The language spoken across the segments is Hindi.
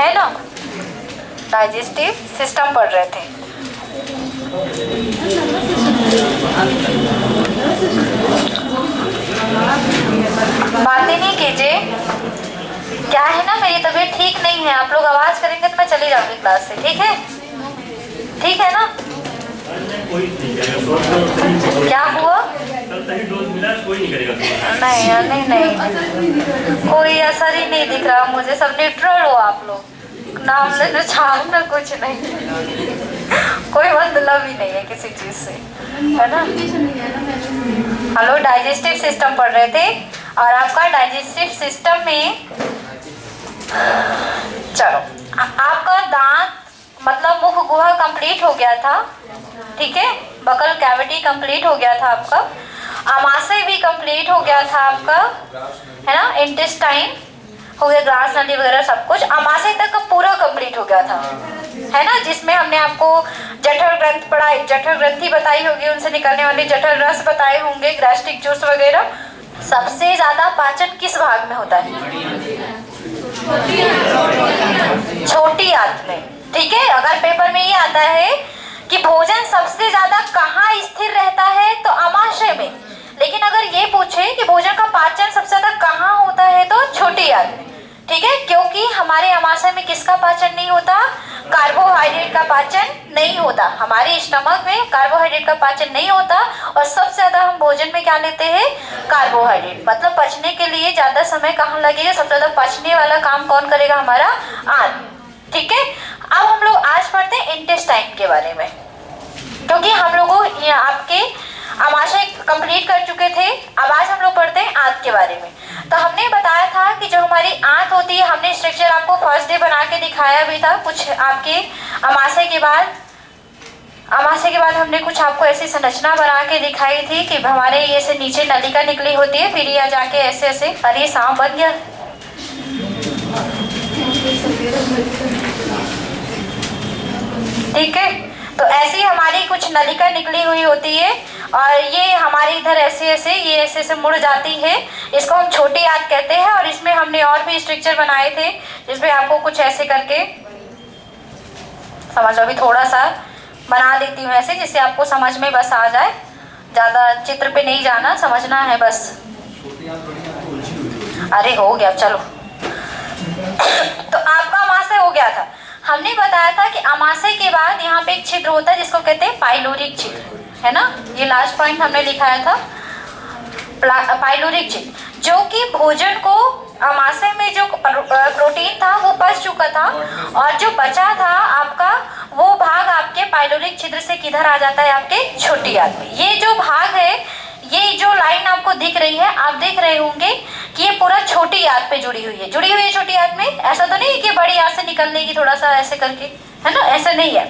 है ना, डाइजेस्टिव सिस्टम पढ़ रहे थे। बातें नहीं कीजिए, क्या है ना, मेरी तबीयत ठीक नहीं है, आप लोग आवाज करेंगे तो मैं चली जाऊंगी क्लास से, ठीक है? ठीक है ना? क्या हुआ? नहीं यार, नहीं, कोई असर ही नहीं दिख रहा मुझे, सब न्यूट्रल हो आप लोग, नाम लेना छापना कुछ नहीं, कोई मतलब ही नहीं है किसी चीज से, है ना? हेलो, डाइजेस्टिव सिस्टम पढ़ रहे थे और आपका डाइजेस्टिव सिस्टम में, चलो, आपका दांत मतलब मुख गुहा कंप्लीट हो गया था, ठीक है, बकल कैविटी कंप्लीट हो गया था आपका, आमाशय भी कंप्लीट हो गया था आपका, है ना, इंटेस्टाइन हो गया, ग्रास नली वगैरह सब कुछ, आमाशय तक का पूरा कंप्लीट हो गया था, है ना, जिसमें हमने आपको जठर ग्रंथ पढ़ाई, जठर ग्रंथि बताई होगी, उनसे निकलने वाले जठर रस बताए होंगे, गैस्ट्रिक जूस वगैरह। सबसे ज्यादा पाचन किस भाग में होता है? छोटी आंत में, ठीक है। अगर पेपर में ये आता है कि भोजन सबसे ज्यादा कहाँ स्थिर रहता है तो आमाशय में, लेकिन अगर ये पूछे कि भोजन का पाचन सबसे ज्यादा कहाँ होता है तो छोटी आंत में, ठीक है, क्योंकि हमारे आमाशय में किसका पाचन नहीं होता? कार्बोहाइड्रेट का पाचन नहीं होता, हमारे स्टमक में कार्बोहाइड्रेट का पाचन नहीं होता, और सबसे ज्यादा हम भोजन में क्या लेते हैं? कार्बोहाइड्रेट। मतलब पचने के लिए ज्यादा समय कहाँ लगेगा? सबसे ज्यादा पचने वाला काम कौन करेगा? हमारा आंत, ठीक है। अब हम लोग आज पढ़ते हैं इंटेस्टाइन के बारे में, क्योंकि हम लोगों आपके आमाशय कंप्लीट कर चुके थे, अब आज हम लोग पढ़ते हैं आंत के बारे में। तो हमने बताया था कि जो हमारी आंत होती है, हमने स्ट्रक्चर आपको फर्स्ट डे बना के दिखाया भी था, कुछ आपके आमाशय के बाद हमने कुछ आपको ऐसी संरचना बना के दिखाई थी कि हमारे ये से नीचे नलिका निकली होती है, फिर ये जाके ऐसे ऐसे, अरे सांप बन गया, ठीक है। तो ऐसी हमारी कुछ नलिका निकली हुई होती है, और ये हमारे इधर ऐसे ऐसे, ये ऐसे ऐसे मुड़ जाती है, इसको हम छोटी आंत कहते हैं। और इसमें हमने और भी स्ट्रक्चर बनाए थे, जिसमें आपको कुछ ऐसे करके समझ लो, अभी थोड़ा सा बना देती हूँ ऐसे, जिससे आपको समझ में बस आ जाए, ज्यादा चित्र पे नहीं जाना, समझना है बस। अरे हो गया, चलो। तो आपका आमाशय हो गया था, हमने बताया था कि आमाशय के बाद यहाँ पे एक छिद्र होता है जिसको कहते हैं पाइलोरिक छिद्र, है ना, ये लास्ट पॉइंट हमने लिखाया था, पाइलोरिक छिद्र, जो कि भोजन को आमाशय में जो प्रोटीन था वो पच चुका था, और जो बचा था आपका वो भाग आपके पाइलोरिक छिद्र से किधर आ जाता है? आपके छोटी आंत में। ये जो भाग है, ये जो लाइन आपको दिख रही है, आप देख रहे होंगे कि ये पूरा छोटी आंत पे जुड़ी हुई है छोटी आंत में। ऐसा तो नहीं कि बड़ी आंत से निकलने की थोड़ा सा ऐसे करके, है ना, ऐसा नहीं है।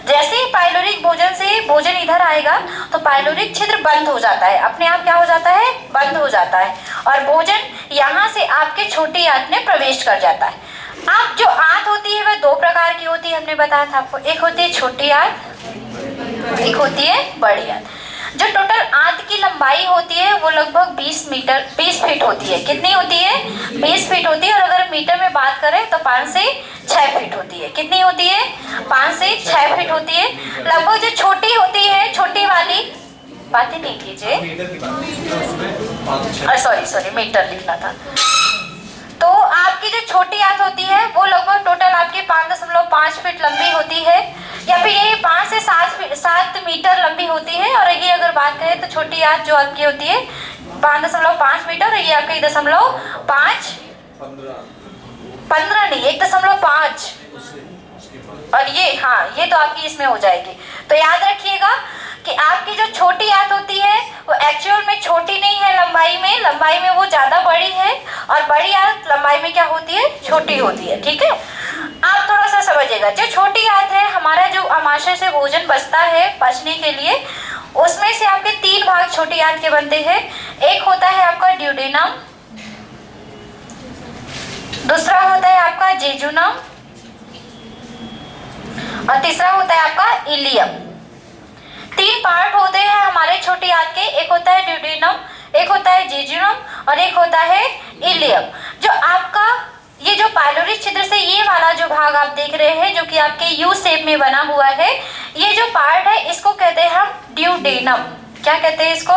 जैसे ही पाइलोरिक भोजन से भोजन इधर आएगा तो पाइलोरिक छिद्र बंद हो जाता है, अपने आप क्या हो जाता है? बंद हो जाता है, और भोजन यहाँ से आपके छोटी आंत में प्रवेश कर जाता है। अब जो आंत होती है वह दो प्रकार की होती है, हमने बताया था आपको, एक होती है छोटी आंत, एक होती है बड़ी आंत। जो टोटल आंत की लंबाई होती है वो लगभग 20 फीट होती है। कितनी होती है? 20 फीट होती है, और अगर मीटर में बात करें तो 5 से 6 फीट होती है। कितनी होती है? 5 से 6 फीट होती है। लगभग जो छोटी होती है, छोटी वाली, बातें नहीं कीजिए, सॉरी मीटर लिखना था। तो आपकी जो छोटी आंत होती है वो लगभग टोटल आपकी 5.5 फीट लंबी होती है, या फिर ये 5 से 7 मीटर लंबी होती है। और ये अगर बात करें तो छोटी आंत जो आपकी होती है 5.5 मीटर, और ये आपकी 1.5, 15 नहीं, 1.5, और ये, हाँ, ये तो आपकी इसमें हो जाएगी। तो याद रखिएगा कि आपकी जो छोटी आंत होती है वो एक्चुअल में छोटी नहीं है लंबाई में वो ज्यादा बड़ी है, और बड़ी आंत लंबाई में क्या होती है? छोटी होती है, ठीक है। आप थोड़ा सा समझिएगा, जो छोटी आंत है, हमारा जो आमाशय से भोजन बचता है पचने के लिए, उसमें से आपके 3 भाग छोटी आंत के बनते हैं। एक होता है आपका ड्यूडेनम, दूसरा होता है आपका जेजुनम, और तीसरा होता है आपका इलियम। 3 पार्ट होते हैं हमारे छोटी आंत के, एक होता है ड्यूडेनम, एक होता है जेजुनम, और एक होता है इलियम। जो आपका ये जो पाइलोरिक छिद्र से ये वाला जो भाग आप देख रहे हैं जो कि आपके यू शेप में बना हुआ है, ये जो पार्ट है इसको कहते हैं हम ड्यूडेनम। क्या कहते हैं इसको?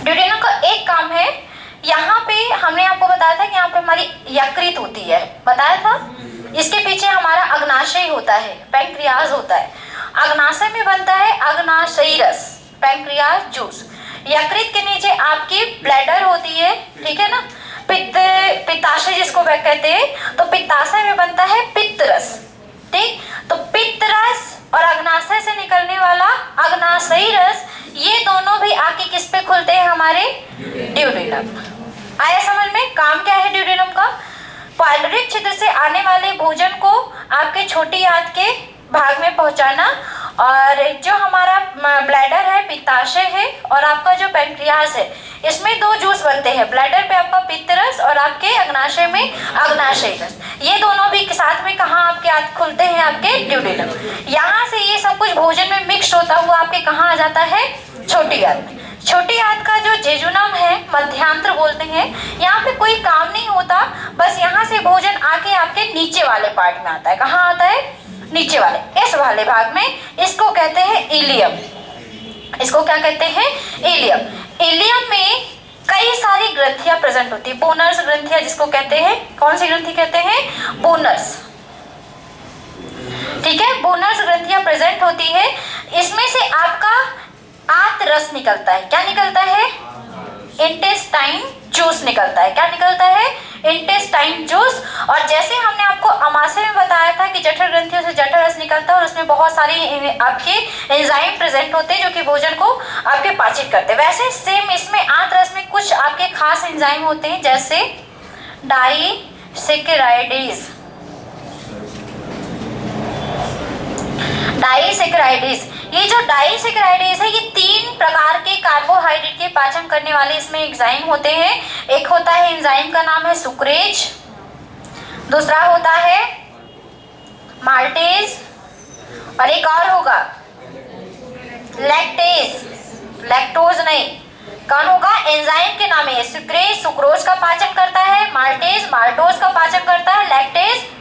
ड्यूडेनम का एक काम है, यहाँ पे हमने आपको बताया था कि यहाँ पे हमारी यकृत होती है, बताया था। इसके पीछे हमारा अग्नाशय होता है, पैंक्रियाज होता है। अग्नाशय में बनता है अग्नाशयी रस, पैंक्रियाज जूस। यकृत के नीचे आपकी ब्लैडर होती है, ठीक है ना, पित्ताशय जिसको कहते हैं, तो पित्ताशय में बनता है पित्त रस, ठीक। तो पित्त रस और अग्नाशय से निकलने वाला अग्नाशयी रस, ये दोनों भी आके किस पे खुलते हैं? हमारे ड्यूडेनम। आया समझ में? काम क्या है ड्यूडेनम का? पाइलोरिक छिद्र से आने वाले भोजन को आपके छोटी आंत के भाग में पहुंचाना, और जो हमारा ब्लैडर है, पित्ताशय है, और आपका जो पैंक्रियाज है, इसमें दो जूस बनते हैं। ब्लैडर पे आपका पित्त रस और आपके अग्नाशय में अग्नाशयी रस, ये दोनों भी साथ में कहाँ आपके आंत खुलते हैं? आपके ड्यूडेनम। यहाँ से ये सब कुछ भोजन में मिक्स होता हुआ आपके कहाँ आ जाता है? छोटी आंत में। छोटी आंत का जो जेजुनम है, मध्यांतर बोलते हैं, यहाँ पे कोई काम नहीं होता, बस यहाँ से भोजन आके आपके नीचे वाले पार्ट में आता है। कहाँ आता है? नीचे वाले, इस वाले भाग में। इसको कहते हैं इलियम। इसको क्या कहते हैं? इलियम। इलियम में कई सारी ग्रंथियां प्रेजेंट होती है, बोनर्स ग्रंथियां जिसको कहते हैं। कौन सी ग्रंथि कहते हैं? बोनर्स, ठीक है। बोनर्स ग्रंथियां प्रेजेंट होती है। इसमें से आपका आंत रस निकलता है। क्या निकलता है? इंटेस्टाइन जूस निकलता है। क्या निकलता है? Intestine juice. और जैसे हमने आपको अमाशय में बताया था कि जठर ग्रंथियों से जठर रस निकलता है और उसमें बहुत सारी आपके एंजाइम प्रेजेंट होते हैं जो कि भोजन को आपके पाचित करते हैं, वैसे सेम इसमें आंत रस में कुछ आपके खास एंजाइम होते हैं, जैसे डाइसेकेराइडेज। डाइसेकेराइडेज, ये जो डाइसेकेराइडेज है, ये 3 प्रकार के कार्बोहाइड्रेट के पाचन करने वाले इसमें एंजाइम होते हैं। एक होता है एंजाइम का नाम है सुक्रेज, दूसरा होता है माल्टेज, और एक और होगा लैक्टेज। लैक्टोज नहीं, कौन होगा? एंजाइम के नाम है। सुक्रेज सुक्रोज का पाचन करता है, माल्टेज माल्टोज का पाचन करता है, लैक्टेज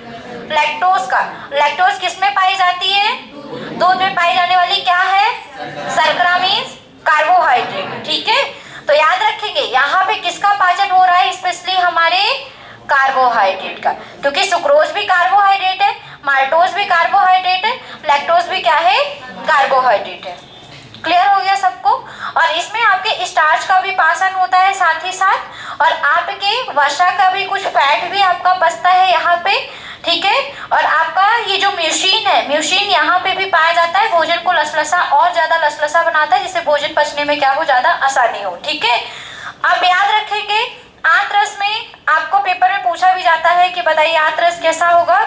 लैक्टोज का। लैक्टोज किस में पाई जाती है? दूध में पाई जाने वाली क्या है? शर्करा मीन्स कार्बोहाइड्रेट, ठीक है। तो याद रखेंगे यहाँ पे किसका पाचन हो रहा है? स्पेशली हमारे कार्बोहाइड्रेट का, क्योंकि सुक्रोज भी कार्बोहाइड्रेट है, माल्टोज भी कार्बोहाइड्रेट है, लैक्टोज भी क्या है? कार्बोहाइड्रेट है। क्लियर हो गया सबको? और इसमें आपके स्टार्च का भी पाचन होता है साथ ही साथ, और आपके वसा का भी कुछ फैट भी आपका बचता है यहाँ पे, ठीक है। और आपका ये जो म्यूसिन है, म्यूसिन यहाँ पे भी पाया जाता है, भोजन को लसलसा और ज्यादा लसलसा बनाता है, जिससे भोजन पचने में क्या हो? ज्यादा आसानी हो, ठीक है। अब याद रखेंगे आंत रस में आपको पेपर में पूछा भी जाता है कि बताइए आंत रस कैसा होगा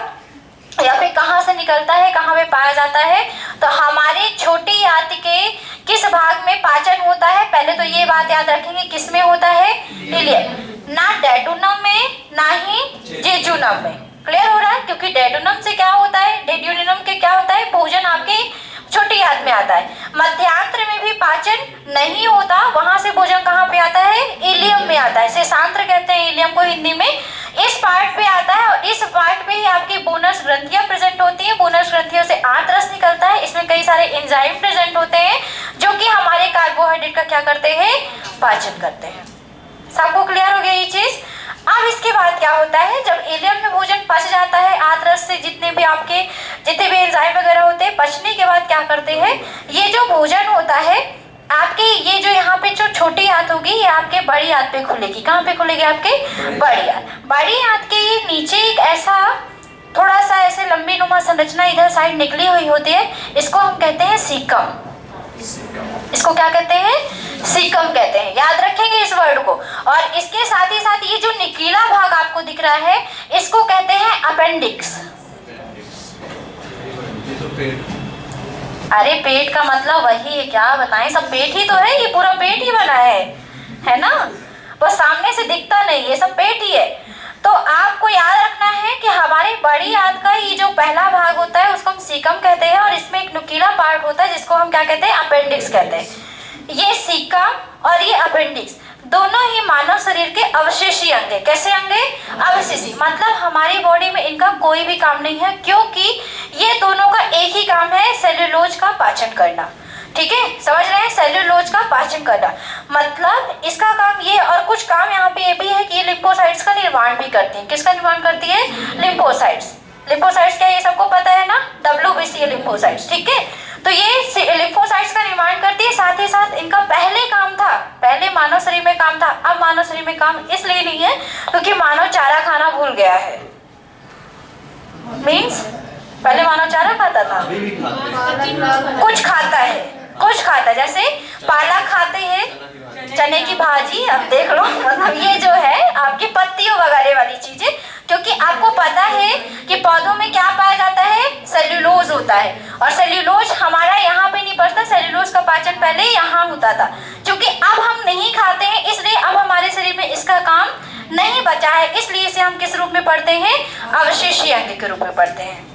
या फिर कहाँ से निकलता है, कहाँ पे पाया जाता है। तो हमारे छोटी आंत के किस भाग में पाचन होता है? पहले तो ये बात याद रखेंगे, किस में होता है? इलियम, ना डेडुनम में ना ही जेजुनम में। क्लियर हो रहा है? क्योंकि डेडुनम से क्या होता है? डेड्यूलिनम के क्या होता है? भोजन आपके छोटी आंत में आता है। मध्यांत्र में भी पाचन नहीं होता, वहां से भोजन कहाँ पे आता है? इलियम में आता है। शेषांत्र कहते हैं इलियम को हिंदी में। इस पार्ट पे आता है और इस पार्ट पे ही आपकी बोनस ग्रंथियां प्रेजेंट होती है। बोनस ग्रंथियों से आंत रस निकलता है, इसमें कई सारे एंजाइम प्रेजेंट होते हैं जो कि हमारे कार्बोहाइड्रेट का क्या करते हैं? पाचन करते हैं। सबको क्लियर हो गया ये चीज? अब इसके बाद क्या होता है? जब इलियम में भोजन पच जाता है, आंत रस से जितने भी एंजाइम वगैरह होते हैं, पचने के बाद क्या करते हैं? ये जो भोजन होता है आपके, ये जो यहाँ पे जो छोटी आंत होगी, ये आपके बड़ी आंत पे खुलेगी। कहाँ पे खुलेगी? आपके बड़ी आंत। बड़ी आंत के नीचे एक ऐसा थोड़ा सा ऐसे लंबी नुमा संरचना इधर साइड निकली हुई होती है, इसको हम कहते हैं सीकम। इसको क्या कहते हैं? सीकम कहते हैं। याद रखेंगे इस वर्ड को। और इसके साथ ही साथ ये जो निकीला भाग आपको दिख रहा है, इसको कहते हैं अपेंडिक्स। अरे पेट का मतलब वही है, क्या बताएं, सब पेट ही तो है, ये पूरा पेट ही बना है ना, बस सामने से दिखता नहीं, ये सब पेट ही है। तो आपको याद रखना है कि हमारी बड़ी आंत का ये जो पहला भाग होता है उसको हम सीकम कहते हैं, और इसमें एक नुकीला पार्ट होता है जिसको हम क्या कहते हैं? अपेंडिक्स कहते हैं। ये सीकम और ये अपेंडिक्स दोनों ही मानव शरीर के अवशेषी अंग है। कैसे अंग है? अवशेषी, मतलब हमारी बॉडी में इनका कोई भी काम नहीं है, क्योंकि ये दोनों का एक ही काम है, सेल्यूलोज का पाचन करना। ठीक है, समझ रहे हैं? सेल्यूलोज का पाचन करना, मतलब इसका काम ये। और कुछ काम यहाँ पे ये भी है कि ये लिम्फोसाइट्स का निर्माण भी करती है। किसका निर्माण करती है? लिम्फोसाइट्स। लिम्फोसाइट्स क्या, ये सबको पता है ना, WBC लिम्फोसाइट्स। ठीक है, तो ये लिम्फोसाइट्स का निर्माण करती है। साथ ही साथ इनका पहले काम था, पहले मानव शरीर में काम था, अब मानव शरीर में काम इसलिए नहीं है क्योंकि मानव चारा खाना भूल गया है। मीन्स पहले मानव चारा खाता था, कुछ खाता है, कुछ खाता है, जैसे पालक खाते हैं, चने की भाजी, अब देख लो, मतलब ये जो है आपकी पत्तियों वगैरह वाली चीजें, क्योंकि आपको पता है कि पौधों में क्या पाया जाता है? सेल्यूलोज होता है, और सेल्यूलोज हमारा यहाँ पे नहीं पचता, सेल्यूलोज का पाचन पहले यहाँ होता था। क्योंकि अब हम नहीं खाते हैं, इसलिए अब हमारे शरीर में इसका काम नहीं बचा है, इसलिए इसे हम किस रूप में पढ़ते हैं? अवशेषी अंग के रूप में पढ़ते हैं।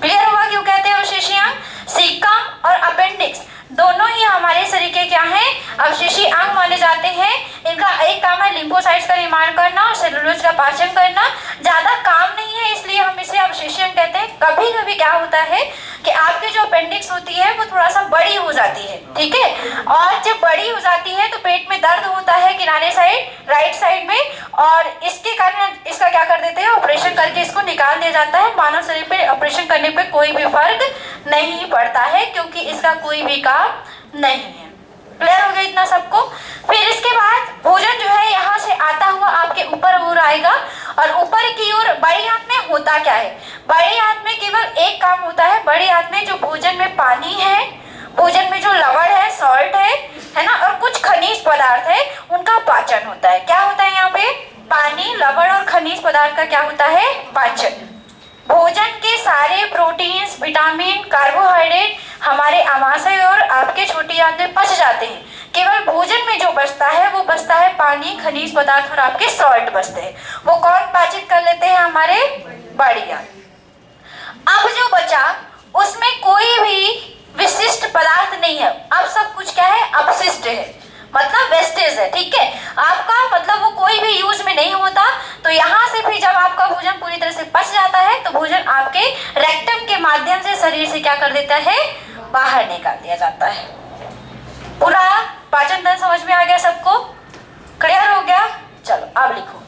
क्लियर हुआ क्यों कहते हैं अवशेषी अंग? सीकम और अपेंडिक्स दोनों ही हमारे शरीर के क्या हैं? अवशेषी अंग माने जाते हैं। इनका एक काम है लिम्फोसाइट्स का निर्माण करना और सेलुलोज का पाचन करना, ज्यादा काम नहीं है, इसलिए हम इसे अवशेषी अंग कहते हैं। कभी कभी क्या होता है कि आपके जो अपेंडिक्स होती है वो थोड़ा सा बड़ी हो जाती है, ठीक है, और जब बड़ी हो जाती है तो पेट में दर्द होता है किनारे साइड, राइट साइड में, और इसके कारण इसका क्या कर देते हैं? ऑपरेशन करके इसको निकाल दिया जाता है। मानव शरीर पे ऑपरेशन करने पे कोई भी फर्क नहीं पड़ता है, क्योंकि इसका कोई भी काम नहीं है। क्लियर हो गया इतना सबको? फिर इसके बाद भोजन जो है यहाँ से आता हुआ आपके ऊपर ओर आएगा, और ऊपर की ओर बड़ी आंत में होता क्या है? बड़ी आंत में केवल एक काम होता है। बड़ी आंत में जो भोजन में पानी है, भोजन में जो लवण है, सॉल्ट है ना, और कुछ खनिज पदार्थ है, उनका पाचन होता है। क्या होता है यहाँ पे? पानी, लवण और खनिज पदार्थ का क्या होता है? पाचन। भोजन के सारे प्रोटीन्स, विटामिन, कार्बोहाइड्रेट हमारे आमाशय और आपके छोटी आंत में पच जाते हैं। केवल भोजन में जो बचता है वो बचता है पानी, खनिज पदार्थ और आपके सॉल्ट बचते हैं। वो कौन पाचित कर लेते हैं? हमारे बड़ी आंत। अब जो बचा उसमें कोई भी विशिष्ट पदार्थ नहीं है, अब सब कुछ क्या है? अपशिष्ट है, मतलब वेस्टेज है। ठीक है, आपका मतलब वो कोई भी यूज में नहीं होता। तो यहाँ से भी जब आपका भोजन पूरी तरह से पच जाता है तो भोजन आपके रेक्टम के माध्यम से शरीर से क्या कर देता है? बाहर निकाल दिया जाता है। पूरा पाचन तंत्र समझ में आ गया सबको? क्लियर हो गया? चलो अब लिखो।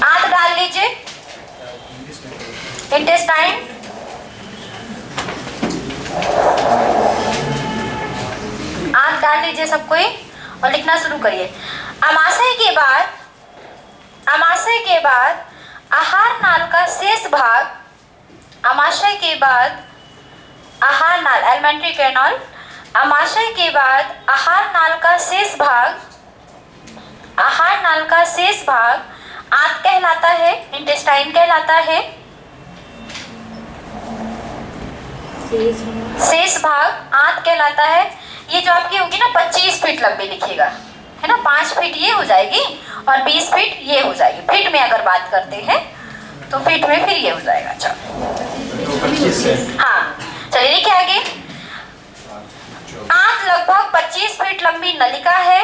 आंत डाल लीजिए, इंटेस्टाइन, आंत डाल लीजिए सबको ही, और लिखना शुरू करिए। आमाशय के बाद आहार नाल का शेष भाग, आमाशय के बाद आहार नाल, एलिमेंट्री कैनाल, आमाशय के बाद आहार नाल का शेष भाग, आहार नाल का शेष भाग आंत कहलाता है, इंटेस्टाइन कहलाता है। शेष भाग आंत कहलाता है। ये जो आपकी होगी ना 25 फीट लंबी लिखिएगा, है ना, 5 फीट ये हो जाएगी और 20 फीट ये हो जाएगी। फीट में अगर बात करते हैं तो फीट में फिर ये हो जाएगा। चलो हाँ, चलिए लिखिए आगे। आंत लगभग 25 फीट लंबी नलिका है।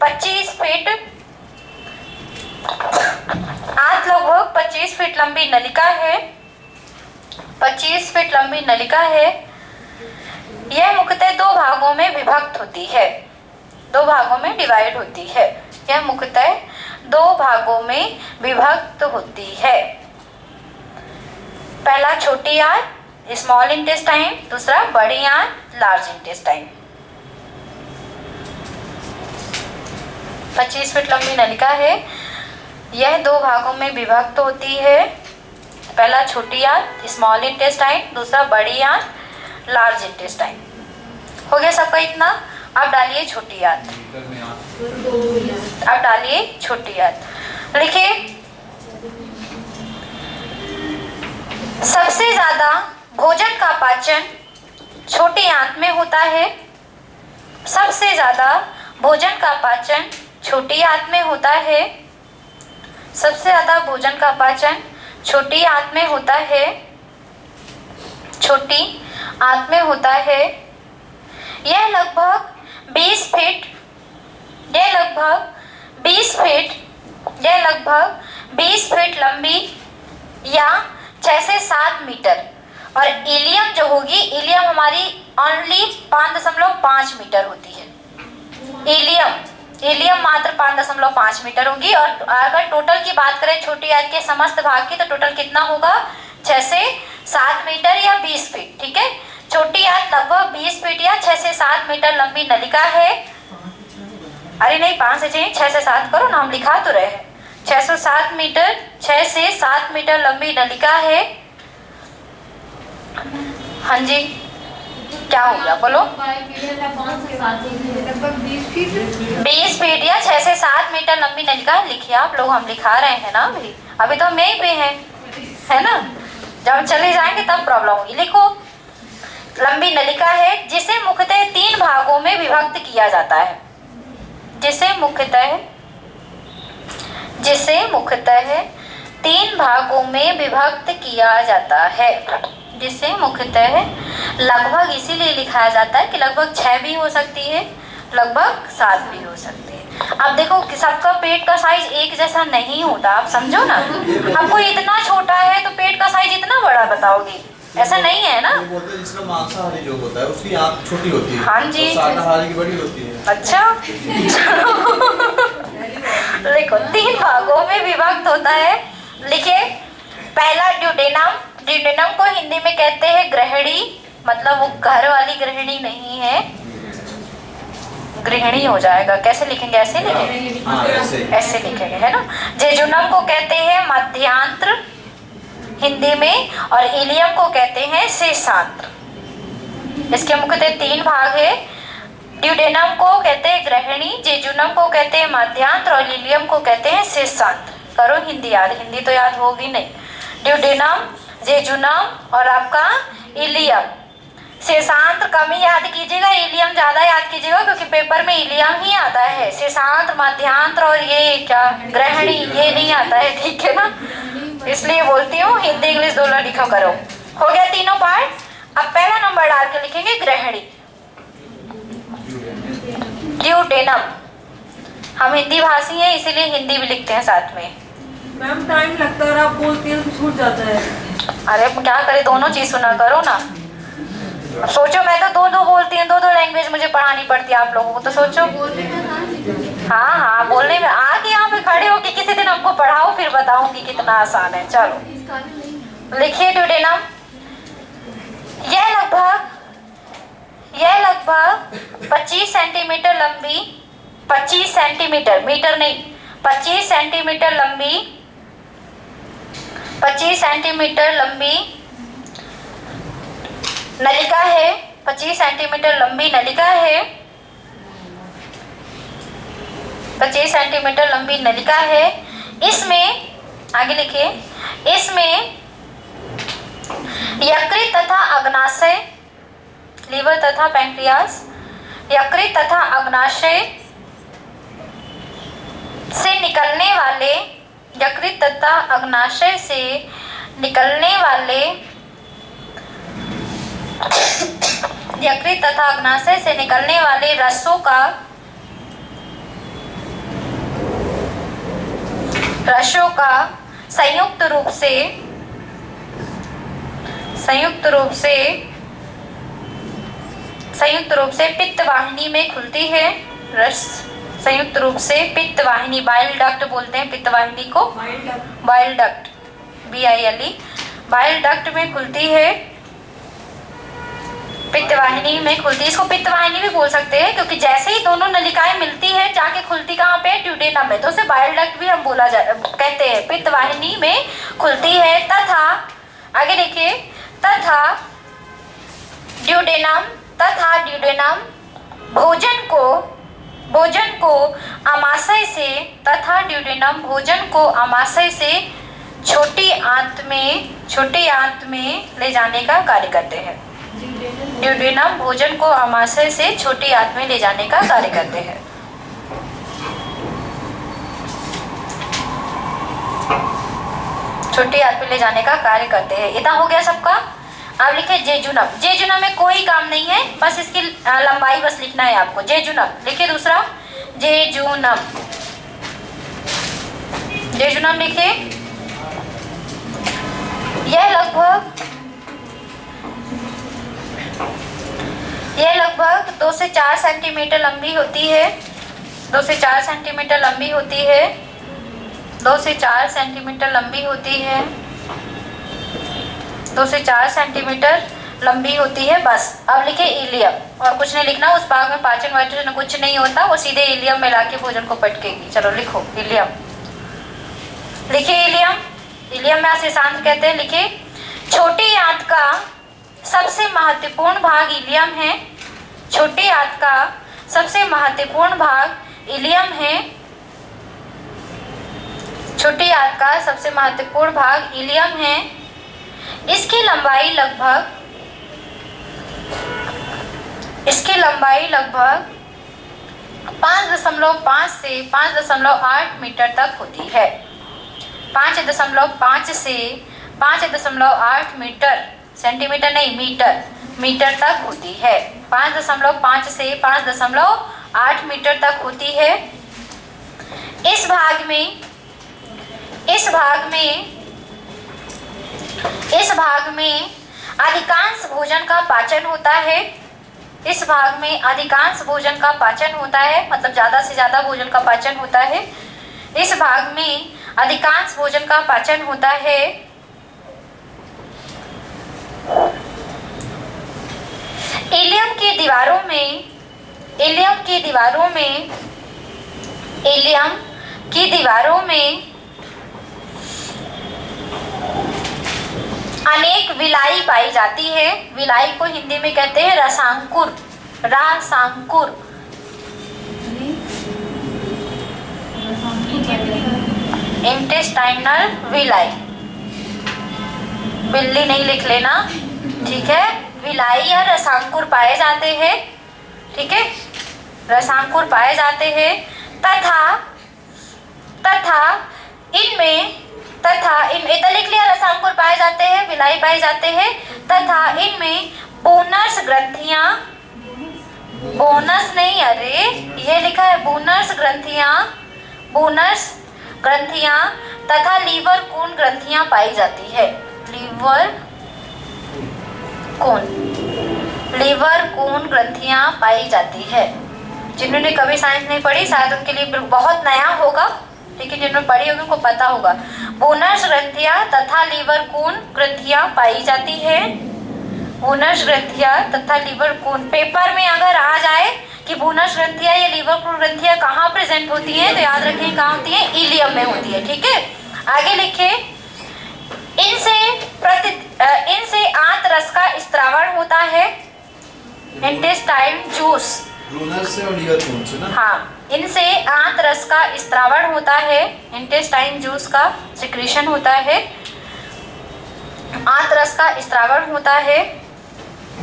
25 फीट, आंत लगभग 25 फीट लंबी नलिका है। 25 फीट लंबी नलिका है। यह मुख्यतः 2 भागों में विभक्त होती है, 2 भागों में डिवाइड होती है। यह मुख्यतः 2 भागों में विभक्त होती है। पहला छोटी आंत, स्मॉल इंटेस्टाइन, दूसरा बड़ी आंत, लार्ज इंटेस्टाइन। 25 फीट लंबी नलिका है। यह 2 भागों में विभक्त होती है। पहला छोटी आंत, स्मॉल इंटेस्टाइन, दूसरा बड़ी आंत, लार्ज इंटेस्टाइन। हो गया सबका इतना? अब डालिए छोटी आंत, अब डालिए छोटी आंत। लिखिए, सबसे ज्यादा भोजन का पाचन छोटी आंत में होता है। सबसे ज्यादा भोजन का पाचन छोटी आंत में होता है। सबसे ज्यादा भोजन का पाचन छोटी आंत में होता है, छोटी आंत में होता है। यह लगभग 20 फीट, यह लगभग 20 फीट, यह लगभग 20 फीट लंबी या 6 से 7 मीटर। और इलियम जो होगी, इलियम हमारी ओनली 5.5 मीटर होती है। इलियम मात्र 5.5 मीटर होगी। और अगर टोटल की बात करें छोटी आंत के समस्त भाग की, तो टोटल कितना होगा? 6 से 7 मीटर या 20 फीट। ठीक है, छोटी आंत लगभग 20 फीट या 6 से 7 मीटर लंबी नलिका है। अरे नहीं, 5 से चाहिए, 6 से 7 करो ना, हम लिखा तो रहे हैं। 6 से 7 मीटर, 6 से 7 मीटर लंबी नलिका है। हाँ जी, क्या हो गया बोलो? 20 फीट या 6 से 7 मीटर लंबी नलिका लिखिए आप लोग, हम लिखा रहे हैं ना अभी तो हम यहीं पे हैं, है ना। जब चले जाएंगे तब प्रॉब्लम होगी। लिखो, लंबी नलिका है जिसे मुख्यतः 3 भागों में विभक्त किया जाता है। जिसे मुख्यतः 3 भागों में विभक्त किया जाता है। जिसे मुख्यतः लगभग इसीलिए लिखाया जाता है कि लगभग 6 भी हो सकती है, लगभग 7 भी हो सकती है। अब देखो कि सबका पेट का साइज एक जैसा नहीं होता, आप समझो ना। अब कोई इतना छोटा है तो पेट का साइज इतना बड़ा बताओगे, ऐसा नहीं है ना। जिसका मांसाहारी जो होता है उसकी आंत छोटी होती है। हाँ जी, शाकाहारी की बड़ी होती है। अच्छा देखो 3 भागों में विभक्त होता है। लिखिए, पहला ड्यूडेनम। ड्यूडेनम को हिंदी में कहते हैं ग्रहणी, मतलब वो घर वाली गृहिणी नहीं है, गृहिणी हो जाएगा। कैसे लिखेंगे? ऐसे लिखेंगे, ऐसे लिखेंगे, है ना। जेजुनम को कहते हैं मध्यांत्र हिंदी में, और इलियम को कहते हैं शेषांत्र। इसके मुख्यतः 3 भाग है। ड्यूडेनम को कहते हैं गृहिणी, जेजुनम को कहते हैं मध्यांत्र और इलियम को कहते हैं शेषांत्र। करो हिंदी याद, हिंदी तो याद होगी नहीं। ड्यूडेनम, जेजुनम और आपका इलियम। शेषांत्र कम ही याद कीजिएगा, इलियम ज्यादा याद कीजिएगा, क्योंकि पेपर में इलियम ही आता है। शेषांत्र, मध्यांत्र और ये क्या गृहिणी, ये नहीं आता है। ठीक है ना, इसलिए बोलती हूँ हिंदी इंग्लिश दोनों लिखा करो। हो गया तीनों पार्ट। अब पहला नंबर डाल के लिखेंगे गृहिणी, ड्यूडेनम। हम हिंदी भाषी हैं इसीलिए हिंदी भी लिखते हैं साथ में। मैम टाइम लगता है और आप बोलती हैं तो छूट जाता है। अरे क्या करे, दोनों चीज सुना करो ना। सोचो, मैं तो दो बोलती हूँ, 2 लैंग्वेज मुझे पढ़ानी पड़ती है आप लोगों को, तो सोचो। हाँ, बोलने में आके यहाँ पे खड़े होके किसी दिन हमको पढ़ाओ, फिर बताऊंगी कितना आसान है। चलो लिखिए, ड्यूडेनम। यह लगभग 25 सेंटीमीटर लंबी, 25 सेंटीमीटर, मीटर नहीं, 25 सेंटीमीटर लंबी, 25 सेंटीमीटर लंबी नलिका है। 25 सेंटीमीटर लंबी नलिका है, 25 सेंटीमीटर लंबी नलिका है। इसमें आगे लिखिए, इसमें यकृत तथा अग्नाशय, लीवर तथा पैंक्रियास, यकृत तथा अग्नाशय से निकलने वाले, यकृत तथा अग्नाशय से निकलने वाले, यकृत तथा अग्नाशय से निकलने वाले रसों का संयुक्त रूप से पित्त वाहिनी में खुलती है। रस संयुक्त रूप से पित्त वाहिनी, बाइल डक्ट बोलते हैं पित्त वाहिनी को, bile duct, BILE, bile duct में खुलती है, पित्त वाहिनी में खुलती है। इसको पित्त वाहिनी भी बोल सकते हैं, क्योंकि जैसे ही दोनों नलिकाएं मिलती है जाके खुलती कहाँ पे? ड्यूडेनम में, तो उसे बाइल डक्ट भी हम कहते हैं। पित्त वाहिनी में खुलती है। तथा आगे देखिए, तथा ड्यूडेनम भोजन को आमाशय से, तथा ड्यूडेनम भोजन को आमाशय से छोटी आंत में ले जाने का कार्य करते हैं। ड्यूडेनम भोजन को आमाशय से छोटी आंत में ले जाने का कार्य करते हैं। छोटी आंत पे ले जाने का कार्य करते हैं। इतना हो गया सबका। अब लिखे जेजुनम। जेजुनम में कोई काम नहीं है, बस इसकी लंबाई बस लिखना है आपको। जेजुनम लिखिए। दूसरा जेजुनम, जेजुनम लिखिए। यह लगभग 2 से 4 सेंटीमीटर लंबी होती है। 2 से 4 सेंटीमीटर लंबी होती है। 2 से 4 सेंटीमीटर लंबी होती है। 2 से 4 सेंटीमीटर लंबी होती है। बस। अब लिखे इलियम, और कुछ नहीं लिखना। उस भाग में पाचन वाचन कुछ नहीं होता, वो सीधे इलियम में लाके भोजन को पटकेगी। चलो लिखो इलियम। लिखिए इलियम। इलियम में शेषांत्र कहते हैं। लिखिए छोटी आंत का सबसे महत्वपूर्ण भाग इलियम है। छोटी आंत का सबसे महत्वपूर्ण भाग इलियम है। छोटी आंत का सबसे महत्वपूर्ण भाग इलियम है। इसकी लंबाई लगभग 5.5 से 5.8 मीटर तक होती है। 5.5 से 5.8 मीटर, सेंटीमीटर नहीं मीटर तक होती है। 5.5 से 5.8 मीटर तक होती है। इस भाग में अधिकांश भोजन का पाचन होता है। इस भाग में अधिकांश भोजन का पाचन होता है, मतलब ज्यादा से ज्यादा भोजन का पाचन होता है। इस भाग में अधिकांश भोजन का पाचन होता है। इलियम की दीवारों में अनेक विलाई पाई जाती है। विलाई को हिंदी में कहते हैं रसांकुर। Intestinal villi. बिल्ली नहीं लिख लेना, ठीक है। विलाई या रसांकुर पाए जाते हैं, ठीक है। रसांकुर पाए जाते हैं इनमें इधर लिख लिया। रसांकुर पाए जाते हैं, विलाई पाए जाते हैं तथा इनमें बोनस ग्रंथियां, बोनस नहीं, अरे ये लिखा है बोनस ग्रंथियां तथा लीवर कोन ग्रंथियां पाई जाती है। लीवर कोन ग्रंथियां पाई जाती है। जिन्होंने कभी साइंस नहीं पढ़ी शायद उनके लिए बहुत नया होगा, लेकिन जिन्होंने पढ़ी होगी उनको पता होगा। बोनस ग्रंथियां तथा लीवर कोन ग्रंथियां पाई जाती है। बोनस ग्रंथियां तथा लीवर कोन। पेपर में अगर आ जाए कि बोनस ग्रंथियां या लीवर कोन ग्रंथियां कहाँ प्रेजेंट होती है, तो याद रखें कहाँ होती है, इलियम में होती है, ठीक है। आगे लिखे इनसे आंत रस का स्त्रावण होता है। इंटेस्टाइन जूस, ब्रूनर से और लीवर कोन से ना। हाँ, इनसे आंत रस का स्त्रावण होता है। इंटेस्टाइन जूस का सिक्रीशन होता है। आंत रस का स्त्रावण होता है।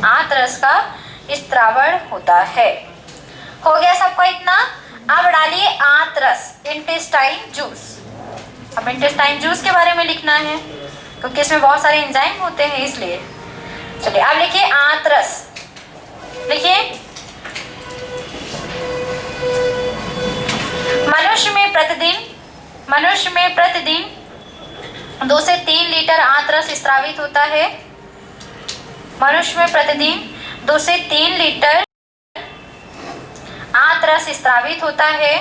आंत रस का स्त्रावण होता है। हो गया सबका इतना। अब डालिए आंत रस, इंटेस्टाइन जूस। अब इंटेस्टाइन जूस के बारे में लिखना है क्योंकि इसमें बहुत सारे एंजाइम होते हैं, इसलिए। चलिए अब लिखिए आंत रस। लिखिए मनुष्य में प्रतिदिन 2 से 3 लीटर आंत रस स्रावित होता है। मनुष्य में प्रतिदिन 2 से 3 लीटर आंत रस स्रावित होता है।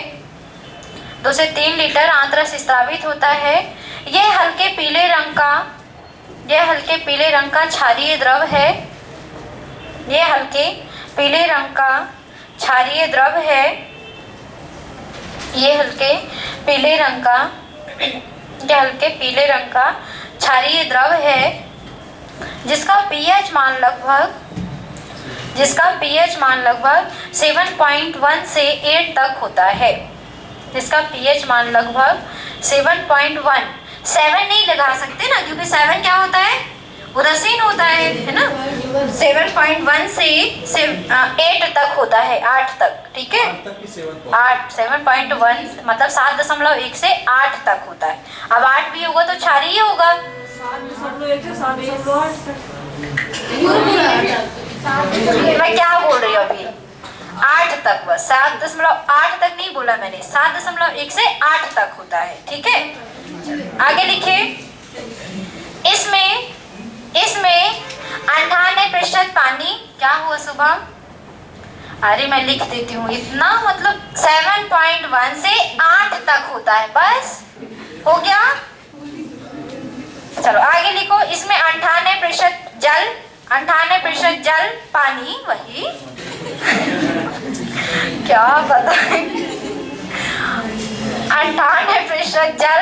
2 से 3 लीटर आंत रस स्रावित होता है। यह हल्के पीले रंग का क्षारीय द्रव है। यह हल्के पीले रंग का क्षारीय द्रव है। ये हल्के पीले रंग का क्षारीय द्रव है जिसका पीएच मान लगभग 7.1 से 8 तक होता है। जिसका पीएच मान लगभग 7.1, 7 नहीं लगा सकते ना, क्योंकि 7 क्या होता है, उदासीन होता है ना। 7.1 से 8 तक होता है, 8 तक, ठीक है। 7.1 मतलब 7.1 से 8 तक होता है। अब 8 भी होगा तो क्षारीय ही होगा। 7.1 से 7.8 तक। मैं क्या बोल रही हूँ अभी? 8 तक, बस 7.8 तक नहीं बोला मैंने, 7.1 से 8 तक होता है, ठीक है। आगे लिखिए, इसमें 98% पानी, क्या हुआ सुबह? अरे मैं लिख देती हूँ, इतना मतलब 7.1 से 8 तक होता है, बस हो गया। चलो आगे लिखो, इसमें 98% जल, 98% जल पानी, वही क्या बताएं, 98% जल,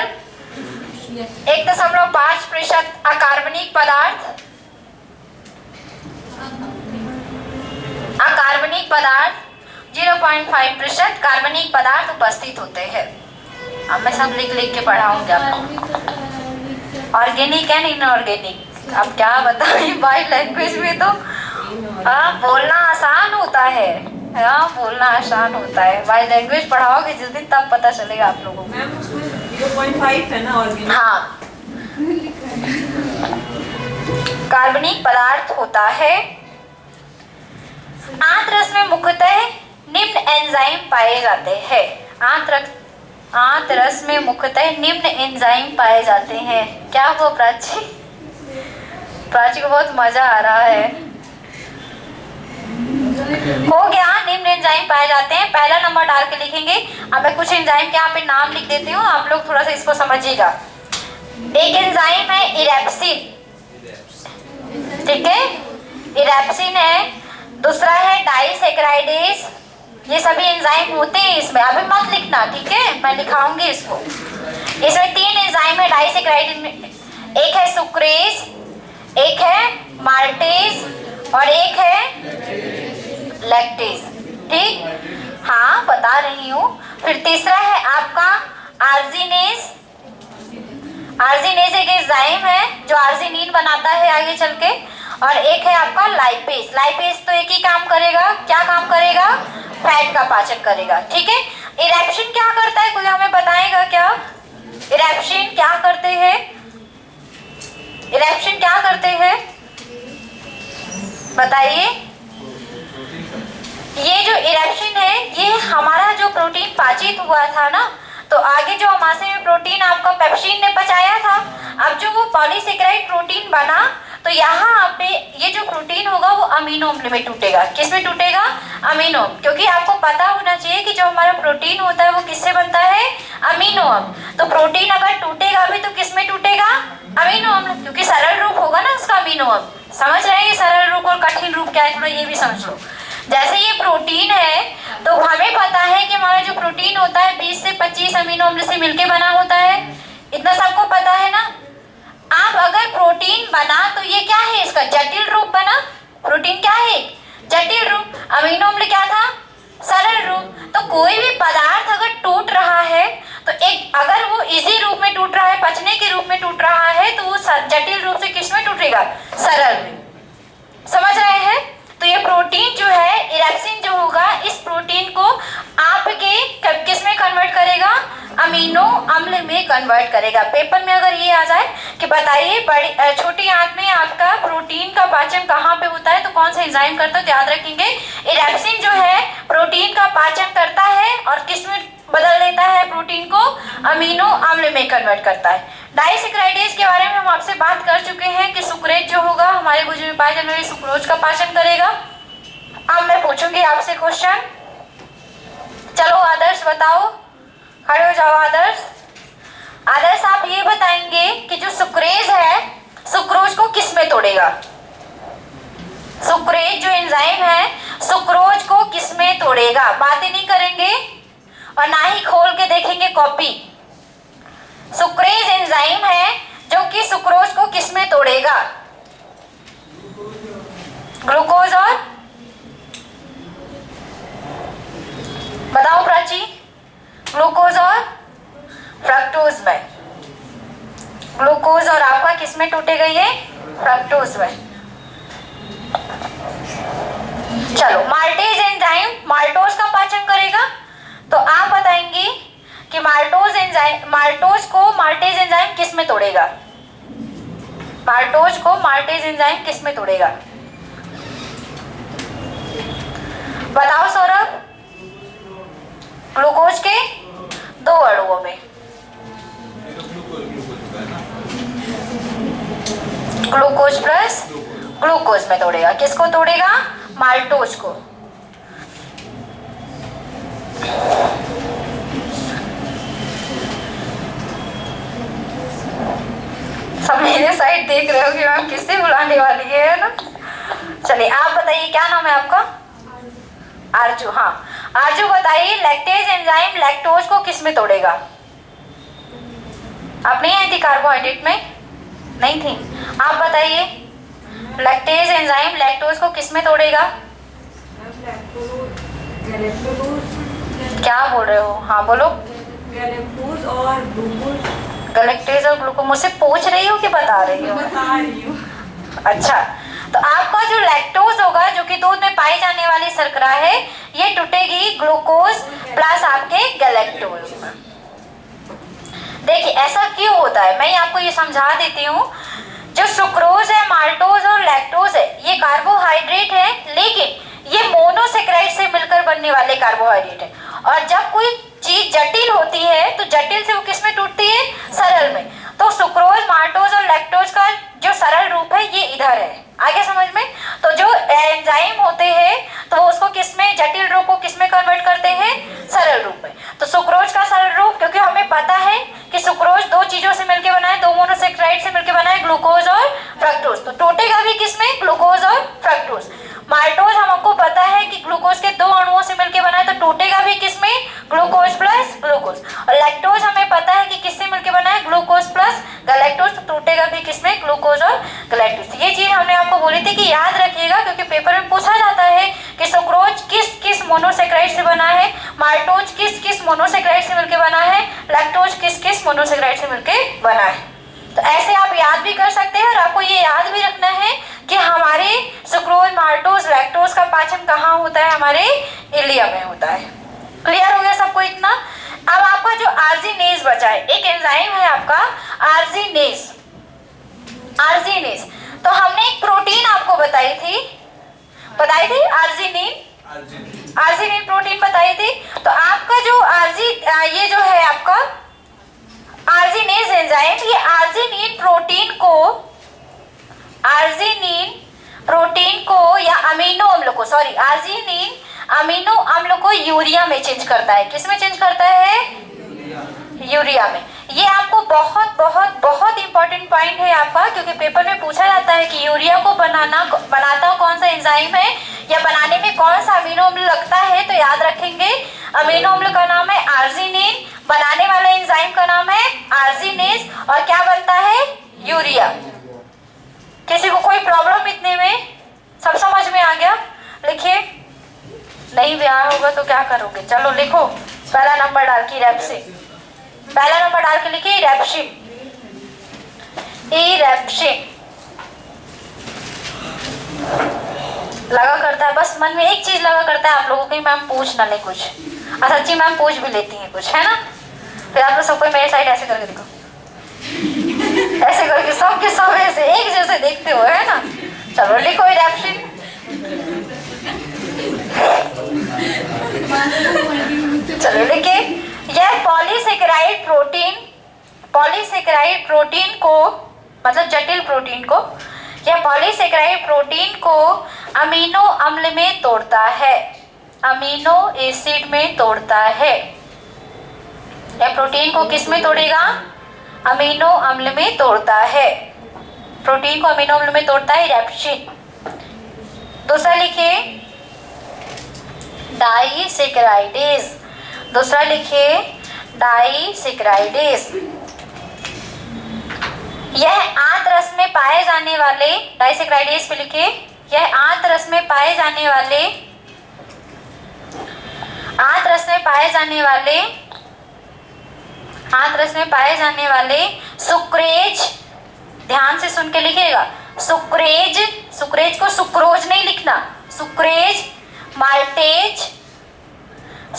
1.5% अकार्बनिक पदार्थ, अकार्बनिक पदार्थ, 0.5% कार्बनिक पदार्थ उपस्थित होते हैं। अब मैं सब लिख लिख के पढ़ाऊंगी आपको। ऑर्गेनिक एंड इनऑर्गेनिक, अब क्या बताएं, बाय लैंग्वेज में तो बोलना आसान होता है, बोलना आसान होता है। बाय लैंग्वेज पढ़ाओगे जिस दिन तब पता चलेगा आप लोगों को। मैम उसमें 0.5 है ना ऑर्गेनिक? हाँ, कार्बनिक पदार्थ होता है। आंतरस में मुख्यतः निम्न एंजाइम पाए जाते हैं। आंतरस में मुख्यतः निम्न एंजाइम पाए जाते हैं। क्या हुआ प्राची? प्राची को बहुत मजा आ रहा है। हो गया, निम्न एंजाइम पाए जाते हैं, पहला नंबर डाल के लिखेंगे। अब मैं कुछ एंजाइम के यहाँ पे नाम लिख देती हूँ, आप लोग थोड़ा सा इसको समझिएगा। एक एंजाइम है इरेप्सिन, ठीक है, इरेप्सिन है। दूसरा है डाइसैकेराइडेज, ये सभी एंजाइम होते हैं इसमें, अभी मत लिखना, ठीक है, मैं लिखाऊंगी इसको। इसमें 3 एंजाइम है डाइसैकेराइडेज में, एक है सुक्रेज, एक है माल्टेज और एक है लैक्टेज, ठीक। हाँ बता रही हूँ। फिर तीसरा है आपका आर्जिनेज। आर्जिनेज एक एंजाइम है जो आर्जिनिन बनाता है आगे चल के। और एक है आपका लाइपेज। लाइपेज तो एक ही काम करेगा, क्या काम करेगा? फैट का पाचन करेगा, ठीक है। इरेप्शन क्या करता है, कोई हमें बताएगा क्या? इरेप्शन क्या करते हैं? इरेप्शन क्या करते हैं बताइए। ये जो इरेप्शन है, ये हमारा जो प्रोटीन पाचित हुआ था ना, तो आगे जो अमाशय में प्रोटीन आपका पेप्सिन ने पचाया था, अब जो वो पॉलीसेकेराइड प्रोटीन बना, तो यहाँ पे ये जो प्रोटीन होगा वो अमीनो अम्ल में टूटेगा। किस में टूटेगा? अमीनो अम्ल। क्योंकि आपको पता होना चाहिए कि जो हमारा प्रोटीन होता है वो किससे बनता है? अमीनो अम्ल। तो प्रोटीन अगर टूटेगा भी तो किस में टूटेगा? अमीनो अम्ल, क्योंकि सरल रूप होगा ना उसका अमीनो अम्ल। समझ रहे हैं ये सरल रूप और कठिन रूप क्या है, थोड़ा ये भी समझ लो। जैसे ये प्रोटीन है, तो हमें पता है कि हमारा जो प्रोटीन होता है 20 से 25 अमीनो अम्ल से मिलके बना होता है, इतना सबको पता है ना। आप अगर प्रोटीन बना तो ये क्या है, इसका जटिल रूप बना। प्रोटीन क्या है? जटिल रूप। अमीनो अम्ल क्या था? सरल रूप। तो कोई भी पदार्थ अगर टूट रहा है तो एक, अगर वो इजी रूप में टूट रहा है, पचने के रूप में टूट रहा है, तो वो जटिल रूप से किस में टूटेगा? सरल में। समझ रहे हैं? तो ये प्रोटीन जो है, इरेप्सिन जो होगा, इस प्रोटीन को आपके किस में कन्वर्ट करेगा? अमीनो अम्ल में कन्वर्ट करेगा। पेपर में अगर ये आ जाए कि बताइए बड़ी छोटी आंत में आपका प्रोटीन का पाचन कहाँ पे होता है, तो कौन सा एंजाइम करता है, तो याद रखेंगे इरेप्सिन जो है प्रोटीन का पाचन करता है और किस में बदल देता है? प्रोटीन को अमीनो अम्ल में कन्वर्ट करता है। डाइसैकेराइडेज के बारे में हम आपसे बात कर चुके हैं कि सुक्रेज जो होगा हमारे भोजन में पाए जाने वाले सुक्रोज का पाचन करेगा। अब मैं पूछूंगी आपसे क्वेश्चन, चलो आदर्श बताओ, खड़े हो जाओ आदर्श। आदर्श आप ये बताएंगे कि जो सुक्रेज है, सुक्रोज को किस में तोड़ेगा? सुक्रेज जो एंजाइम है, सुक्रोज को किस में तोड़ेगा? बातें नहीं करेंगे और ना ही खोल के देखेंगे कॉपी। सुक्रेज एंजाइम है जो कि सुक्रोज को किस में तोड़ेगा? ग्लूकोज और बताओ प्राची, ग्लूकोज और फ्रक्टोज में। ग्लूकोज और आपका किस में टूटेगा? ये फ्रक्टोज में। चलो, माल्टेज एंजाइम माल्टोज का पाचन करेगा, तो आप बताएंगे कि माल्टोज को माल्टेज एंजाइम किस में तोड़ेगा? माल्टोज को माल्टेज एंजाइम किस में तोड़ेगा? बताओ सौरभ। ग्लूकोज के 2 अणुओं में। ग्लूकोज प्लस ग्लूकोज में तोड़ेगा। किसको तोड़ेगा? माल्टोज को। सब मेरे साइड देख रहे हो कि मैम किससे बुलाने वाली है ना। चलिए, आप बताइए क्या नाम है आपका? आरजू। हाँ, आरजू बताइए, लैक्टेज एंजाइम लैक्टोज को किस में तोड़ेगा? आप नहीं आई थी कार्बोहाइड्रेट में? नहीं थी। आप बताइए, लैक्टेज एंजाइम लैक्टोज को किस में तोड़ेगा? क्या बोल रहे हो? हाँ बोलो। गैलेक्टोज और ग्लूकोज। गैलेक्टेज और ग्लूकोज मुझसे पूछ रही हो कि बता रही हो? बता रही हूँ। अच्छा, तो आपका जो लैक्टोज होगा, जो कि दूध में पाई जाने वाली शर्करा है, ये टूटेगी ग्लूकोज प्लस आपके गैलेक्टोज में। देखिए, ऐसा क्यों होता है, मैं आपको ये समझा देती हूँ। जो सुक्रोज है, माल्टोज और लैक्टोज है, ये कार्बोहाइड्रेट है, लेकिन ये मोनोसेक्राइड से मिलकर बनने वाले कार्बोहाइड्रेट है। और जब कोई चीज जटिल होती है तो जटिल से वो किस में टूटती है? सरल में। तो सुक्रोज, माल्टोज और लैक्टोज का जो सरल रूप है ये इधर है। आगे समझ में? तो जो एंजाइम होते हैं तो वो उसको किस में, जटिल रूप को किस में कन्वर्ट करते हैं? सरल रूप में। तो सुक्रोज का सरल रूप, क्योंकि हमें पता है कि सुक्रोज 2 चीजों से मिलकर बना है, 2 मोनोसेक्राइड से मिलकर बना है, ग्लूकोज और फ्रक्टोज। तो टूटेगा भी किस में? ग्लूकोज और फ्रक्टोज। माल्टोज हमको पता है कि ग्लूकोज के 2 अणुओं से मिलकर बना है, तो टूटेगा भी किस में? Glucose plus glucose. और लैक्टोज हमें पता है कि किससे मिलकर बना है? Glucose plus galactose. तो टूटेगा भी किस में? ग्लूकोज और गैलेक्टोज। ये चीज हमने आपको बोली थी कि याद रखिएगा, क्योंकि पेपर में पूछा जाता है कि सुक्रोज किस किस मोनोसेक्राइड से बना है, माल्टोज किस किस मोनोसेक्राइड से मिलकर बना है, लैक्टोज किस किस मोनोसेक्राइड से मिलकर बना है। तो ऐसे आप याद भी कर सकते हैं। और आपको ये याद भी रखना है कि हमारे सुक्रोज, माल्टोज, लैक्टोज का पाचन कहाँ होता है? हमारे इलियम में होता है। क्लियर हो गया सबको इतना? अब आपका जो आर्जिनेज बचा है, एक एंजाइम है आपका आर्जिनेज। आर्जिनेज, तो हमने एक प्रोटीन आपको बताई थी आर्जिनिन प्रोटीन बताई थी। तो आपका जो ये जो है आपका आर्जिनेज एंजाइम, ये आर्जिनिन प्रोटीन को या अमीनो अम्ल को, सॉरी, आर्जिनिन अमीनो अम्ल को यूरिया में चेंज करता है। किस में चेंज करता है? यूरिया में। ये आपको बहुत बहुत बहुत इंपॉर्टेंट पॉइंट है आपका, क्योंकि पेपर में पूछा जाता है कि यूरिया को बनाता कौन सा एंजाइम है या बनाने में कौन सा अमीनो अम्ल लगता है। तो याद रखेंगे, अमीनो अम्ल का नाम है आर्जिनिन, बनाने वाला एंजाइम का नाम है आर्जिनेज, और क्या बनता है? यूरिया। किसी को कोई प्रॉब्लम इतने में? सब समझ में आ गया? लिखिए। नहीं व्याह होगा तो क्या करोगे? चलो लिखो, पहला नंबर डाल के रैप्सिन, पहला नंबर डाल के लिखिए इरेप्शिन। इरेप्शिन लगा करता है, बस मन में एक चीज लगा करता है आप लोगों की, मैम पूछ ना ले कुछ। और सच्ची मैम पूछ भी लेती हैं कुछ, है ना? फिर आप लोग सबको मेरे साइड ऐसे करके देखो, ऐसे करके सबके सब ऐसे एक जैसे देखते हो, है ना? चलो लिखो इरेप्शिन। चलो लिखिए, यह पॉलीसेकेराइड प्रोटीन को, मतलब जटिल प्रोटीन को, यह पॉलीसेकेराइड प्रोटीन को अमीनो अम्ल में तोड़ता है, अमीनो एसिड में तोड़ता है। यह प्रोटीन को किस में तोड़ेगा? अमीनो अम्ल में तोड़ता है। प्रोटीन को अमीनो अम्ल में तोड़ता है इरेप्शिन। दूसरा लिखिए डाइसेकेराइडेज। दूसरा लिखिए डाइसेकेराइडेज। यह आंतरस में पाए जाने वाले, डाइसेकेराइडेज पे लिखिए, यह आंतरस में पाए जाने वाले, आंतरस में पाए जाने वाले, आंतरस में पाए जाने वाले सुक्रेज, ध्यान से सुन के लिखिएगा, सुक्रेज, सुक्रेज को सुक्रोज नहीं लिखना, सुक्रेज, माल्टेज,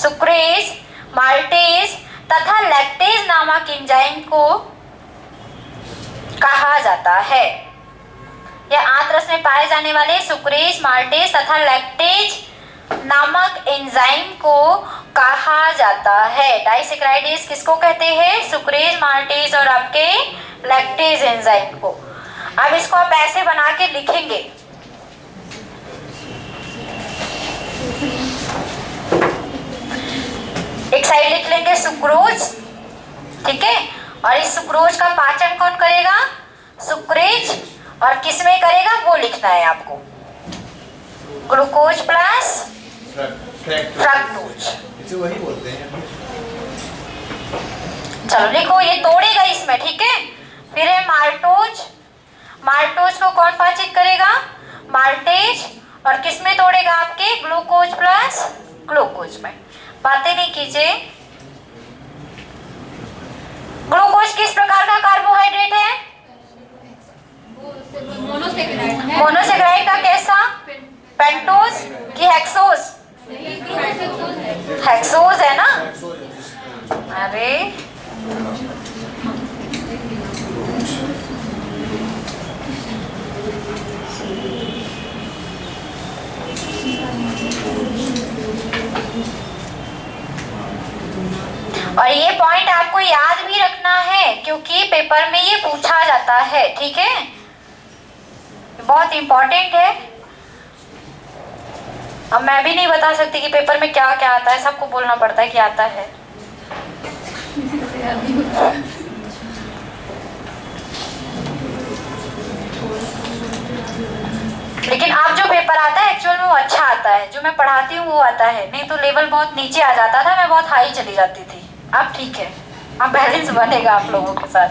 सुक्रेज, माल्टेज तथा लैक्टेज नामक एंजाइम को कहा जाता है। यह आंतरस में पाए जाने वाले सुक्रेज, माल्टेज तथा लैक्टेज नामक एंजाइम को कहा जाता है। डाइसेक्राइडेज किसको कहते हैं? सुक्रेज, माल्टेज और आपके लैक्टेज एंजाइम को। अब इसको आप ऐसे बना के लिखेंगे, एक साइड लिख लेंगे सुक्रोज, ठीक है, और इस सुक्रोज का पाचन कौन करेगा? सुक्रेज, और किसमें करेगा वो लिखना है आपको, ग्लूकोज प्लस फ्रक्टोज। इसे वही बोलते हैं। चलो लिखो, ये तोड़ेगा इसमें, ठीक है। फिर है माल्टोज, माल्टोज को कौन पाचित करेगा? माल्टेज, और किसमें तोड़ेगा? आपके ग्लूकोज प्लस ग्लूकोज में। बातें नहीं कीजिए। ग्लूकोज किस प्रकार का कार्बोहाइड्रेट है? मोनोसेक्राइड का कैसा? पेंटोज कि हेक्सोज? हेक्सोज है ना। अरे और ये पॉइंट आपको याद भी रखना है क्योंकि पेपर में ये पूछा जाता है, ठीक है, बहुत इंपॉर्टेंट है। अब मैं भी नहीं बता सकती कि पेपर में क्या क्या आता है, सबको बोलना पड़ता है कि आता है। लेकिन अब जो पेपर आता है एक्चुअल में वो अच्छा आता है, जो मैं पढ़ाती हूँ वो आता है, नहीं तो लेवल बहुत नीचे आ जाता था, मैं बहुत हाई चली जाती थी। अब ठीक है, अब बैलेंस बनेगा आप लोगों के साथ।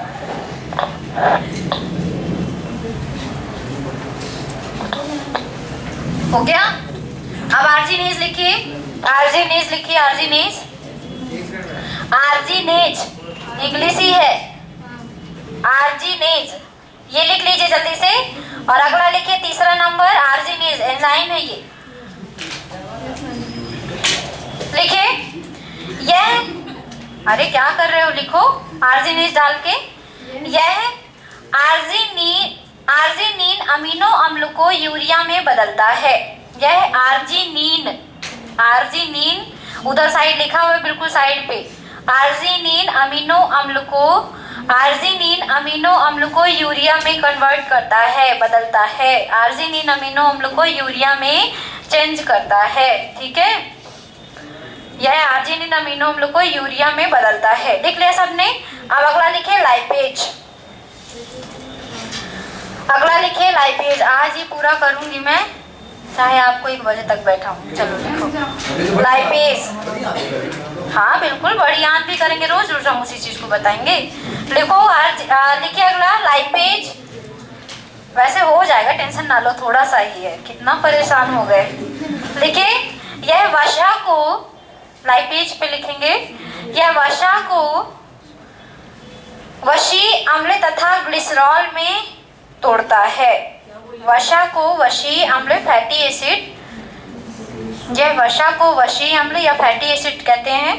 हो गया। अब आर्जिनेज लिखिए, आर्जिनेज लिखिए, आर्जिनेज, आर्जिनेज इंग्लिश ही है, आर्जिनेज ये लिख लीजिए जल्दी से। और अगला लिखिए तीसरा नंबर, आर्जिनेज एंजाइम है ये, लिखिए। यह, अरे क्या कर रहे हो, लिखो आर्जिनेज डाल के। यह आर्जिनीन अमीनो अम्ल को यूरिया में बदलता है। यह आर्जिनीन, आर्जिनीन उधर साइड लिखा हुआ है बिल्कुल साइड पे, आर्जिनीन अमीनो अम्ल को यूरिया में कन्वर्ट करता है, बदलता है। आर्जिनीन अमीनो अम्ल को यूरिया में चेंज करता है, ठीक है। यह आर्जिनिन अमीनो अम्ल को यूरिया में बदलता है। लिख लिया सबने। अब अगला लिखे लाइपेज, अगला लिखे लाइपेज। आज ही पूरा करूंगी मैं, चाहे आपको 1 बजे तक बैठा हूँ। चलो लिखो लाइपेज। हाँ बिल्कुल, बड़ी याद भी करेंगे, रोज रोज हम उसी चीज को बताएंगे। लिखो लिखिए अगला लाइपेज। वैसे हो जाएगा, टेंशन ना लो, थोड़ा सा ही है, कितना परेशान हो गए। लिखिए यह वसा को, लाइपेज पे लिखेंगे, यह वसा को वशी अम्ल तथा ग्लिसरॉल में तोड़ता है। वसा को वशी अम्ल फैटी एसिड, यह वसा को वशी अम्ल या फैटी एसिड कहते हैं,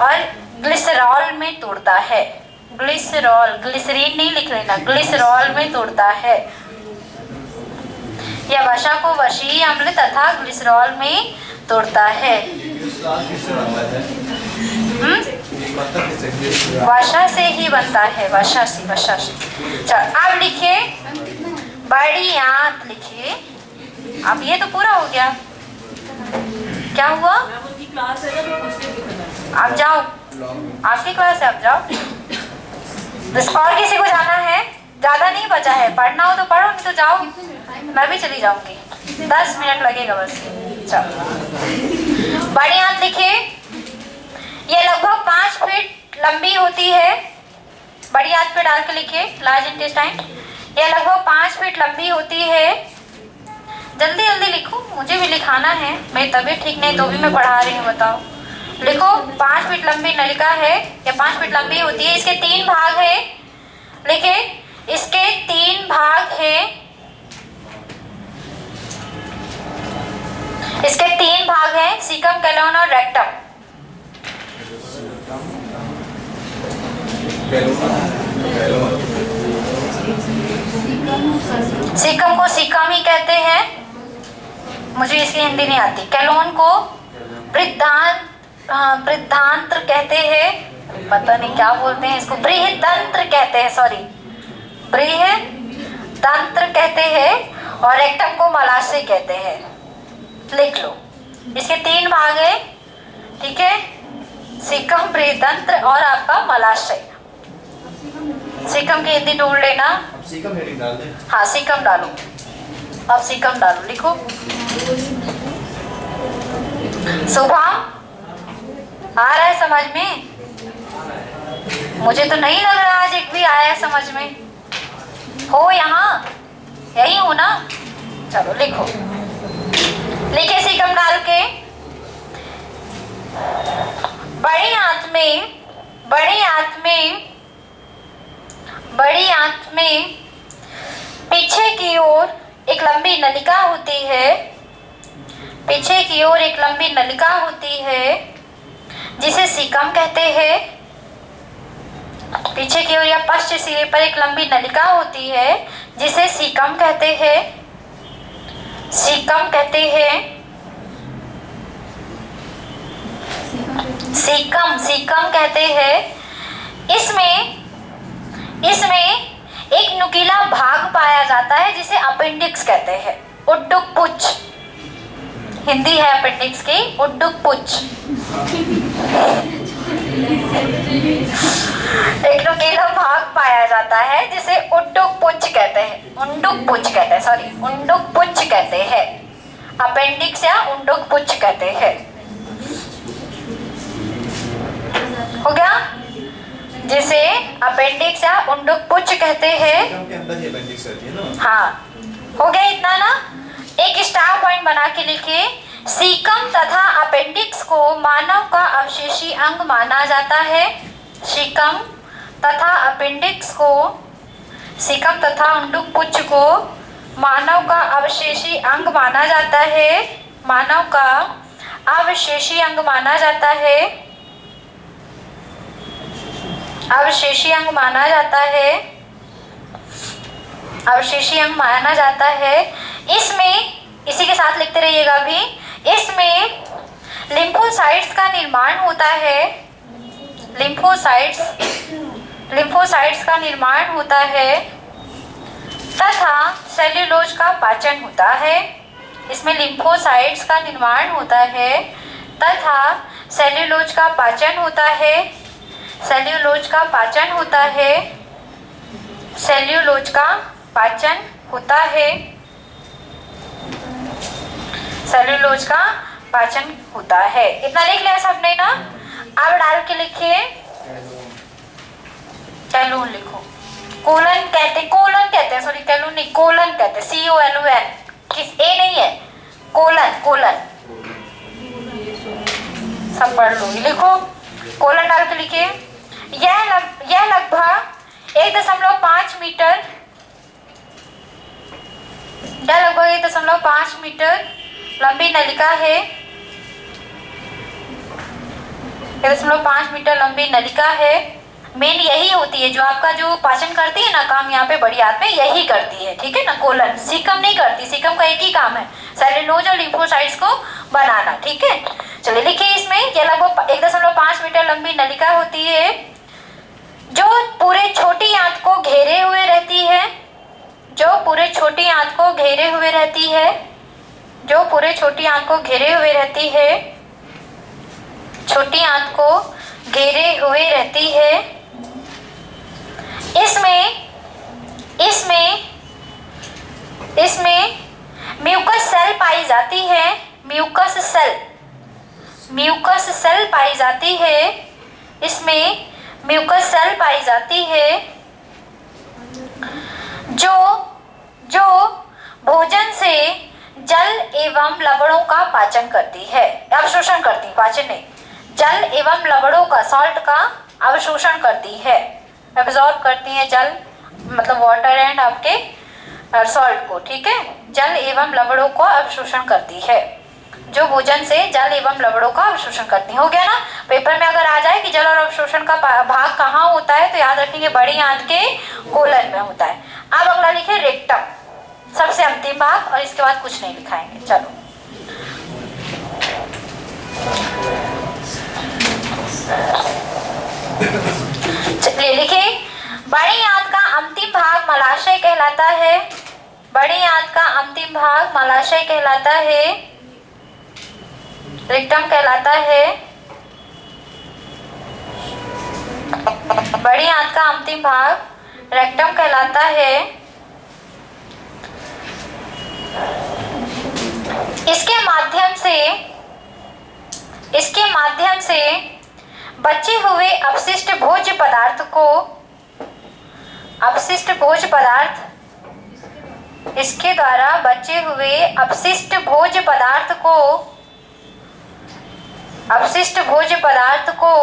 और ग्लिसरॉल में तोड़ता है। ग्लिसरॉल, ग्लिसरीन नहीं लिख लेना, ग्लिसरॉल में तोड़ता है। यह वसा को वशी अम्ल तथा ग्लिसरॉल में तोड़ता है। वसा से ही बनता है, वसा से, वसा से। चल अब लिखिए बड़ी आंत, लिखिए। अब ये तो पूरा हो गया, क्या हुआ? क्लास है ना, तो उससे दिखना। आप जाओ, आपकी क्लास है, आप जाओ। और किसी को जाना है? ज्यादा नहीं बचा है, पढ़ना हो तो पढ़ो, नहीं तो जाओ, मैं भी चली जाऊंगी, 10 मिनट लगेगा बस। चलो बड़ी आंत लिखिए। ये लगभग 5 फीट लंबी होती है। बड़ी आंत पे डाल के लिखिए, लार्ज इंटेस्टाइन। यह लगभग 5 फीट लंबी होती है। जल्दी जल्दी लिखो, मुझे भी लिखाना है, मेरी तबीयत ठीक नहीं तो भी मैं पढ़ा रही हूँ, बताओ। लिखो 5 फीट लंबी नलिका है, या 5 फीट लंबी होती है। इसके 3 भाग है, लिखिए इसके 3 भाग है, इसके 3 भाग हैं, सीकम, कैलोन और रेक्टम। सीकम को सीकम ही कहते हैं, मुझे इसकी हिंदी नहीं आती। कैलोन को बृहदांत्र कहते हैं, पता नहीं क्या बोलते हैं इसको, बृहदंत्र कहते हैं, सॉरी बृहदंत्र कहते हैं। और रेक्टम को मलाशय कहते हैं। लिख लो, इसके 3 भाग है, ठीक है, सीकम, बृहदंत्र और आपका मलाशय। सीकम की हिंदी ढूंढ लेना। अब सीकम हेडिंग डाल दें। हाँ सीकम डालो, अब सीकम डालो, लिखो। सुबह आ रहा है समझ में? मुझे तो नहीं लग रहा आज एक भी आया है समझ में। हो यहाँ, यही हो ना? चलो लिखो, लिखे सीकम डाल के। बड़ी आंत में पीछे की ओर एक लंबी नलिका होती है, पीछे की ओर एक लंबी नलिका होती है जिसे सीकम कहते हैं। पीछे की ओर या पश्च सिरे पर एक लंबी नलिका होती है जिसे सीकम कहते हैं। सीकम कहते हैं, सीकम कहते हैं। इसमें एक नुकीला भाग पाया जाता है जिसे अपेंडिक्स कहते हैं। उड्डुक पुच्छ, हिंदी है अपेंडिक्स की, उड्डुक पुच्छ। एक नुकीला भाग पाया जाता है जिसे उड्डुक पुच्छ कहते हैं, उंडुक पुच्छ कहते हैं, सॉरी उंडुक पुच्छ कहते हैं। अपेंडिक्स या उंडुक पुच्छ कहते हैं। हो गया, जिसे अपेंडिक्स या उंडुक पुच्छ कहते हैं। सीकम के अंदर ही अपेंडिक्स रहती है ना। हाँ, हो गया इतना ना। एक स्टार पॉइंट बना के लिखिए। सीकम तथा अपेंडिक्स को मानव का अवशेषी अंग माना जाता है। सीकम तथा अपेंडिक्स को, सीकम तथा उंडुक पुच्छ को मानव का अवशेषी अंग माना जाता है। मानव का अवशेषी अंग माना जाता है, अवशेषी अंग माना जाता है, अवशेषी अंग माना जाता है। इसमें, इसी के साथ लिखते रहिएगा भी, इसमें लिम्फोसाइट्स का निर्माण होता है। लिम्फोसाइट्स का निर्माण होता है तथा सेल्यूलोज का पाचन होता है। इसमें लिम्फोसाइट्स का निर्माण होता है तथा सेल्यूलोज का पाचन होता है। सेल्यूलोज का पाचन होता है, सेल्यूलोज का पाचन होता है, सेल्यूलोज का पाचन होता है। इतना लिख लिया सबने ना? अब डाल के लिखिए, कैलोन लिखो। कोलन कहते हैं, सॉरी कैलोन नहीं, कोलन कहते हैं, COLON, किस ए नहीं है, कोलन सब पढ़ लो। लिखो, कोलन डाल के लिखिए। यह लगभग 1.5 मीटर, यह लगभग 1.5 मीटर लंबी नलिका है। 1.5 मीटर लंबी नलिका है। मेन यही होती है, जो आपका जो पाचन करती है ना काम, यहाँ पे बड़ी आंत में यही करती है, ठीक है ना, कोलन। सीकम नहीं करती, सीकम का एक ही काम है, सेल्यूलोज और लिम्फोसाइट्स को बनाना, ठीक है। चलिए लिखिए, इसमें यह लगभग 1.5 मीटर लंबी नलिका होती है जो पूरे छोटी आंत को घेरे हुए रहती है, जो पूरे छोटी आंत को घेरे हुए रहती है, जो पूरे छोटी आंत को घेरे हुए रहती है, छोटी आंत को घेरे हुए रहती है। इसमें म्यूकस सेल पाई जाती है, म्यूकस सेल पाई जाती है। इसमें म्यूकस सेल पाई जाती है जो भोजन से जल एवं लवणों का पाचन करती है, अवशोषण करती, पाचन नहीं, जल एवं लवणों का, सॉल्ट का अवशोषण करती है, एब्जॉर्ब करती है जल, मतलब वाटर एंड आपके सॉल्ट को, ठीक है, जल एवं लवणों को अवशोषण करती है। जो भोजन से जल एवं लवणों का अवशोषण करती है। हो गया ना। पेपर में अगर आ जाए कि जल और अवशोषण का भाग कहाँ होता है तो याद रखेंगे बड़ी आंत के कोलन में होता है। अब अगला लिखे रेक्टम, सबसे अंतिम भाग, और इसके बाद कुछ नहीं लिखाएंगे। चलो चलिए लिखे, बड़ी आंत का अंतिम भाग मलाशय कहलाता है। बड़ी आंत का अंतिम भाग मलाशय कहलाता है, रेक्टम कहलाता है। बड़ी आंत का अंतिम भाग रेक्टम कहलाता है। इसके माध्यम से बचे हुए अपशिष्ट भोज्य पदार्थ इसके द्वारा बचे हुए अपशिष्ट भोज्य पदार्थ को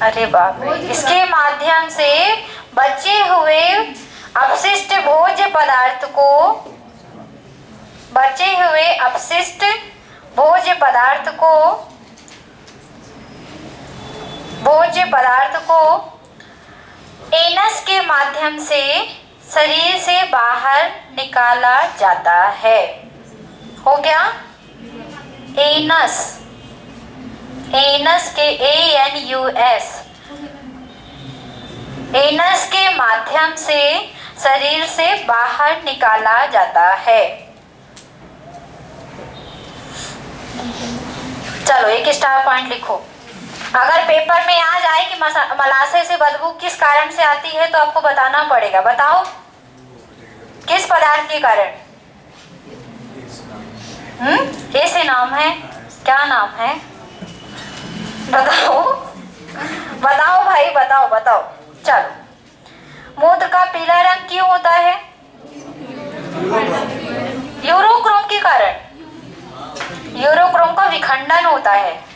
अरे बाप रे, इसके माध्यम से बचे हुए अपशिष्ट भोज्य पदार्थ को एनस के माध्यम से शरीर से बाहर निकाला जाता है। हो गया। एनस के ANUS, एनस के माध्यम से शरीर से बाहर निकाला जाता है। चलो एक स्टार पॉइंट लिखो। अगर पेपर में आ जाए कि मलाशय से बदबू किस कारण से आती है तो आपको बताना पड़ेगा। बताओ किस पदार्थ के कारण? ए से नाम है, क्या नाम है? बताओ भाई, बताओ। चलो, मूत्र का पीला रंग क्यों होता है? यूरोक्रोम के कारण। यूरोक्रोम का विखंडन होता है,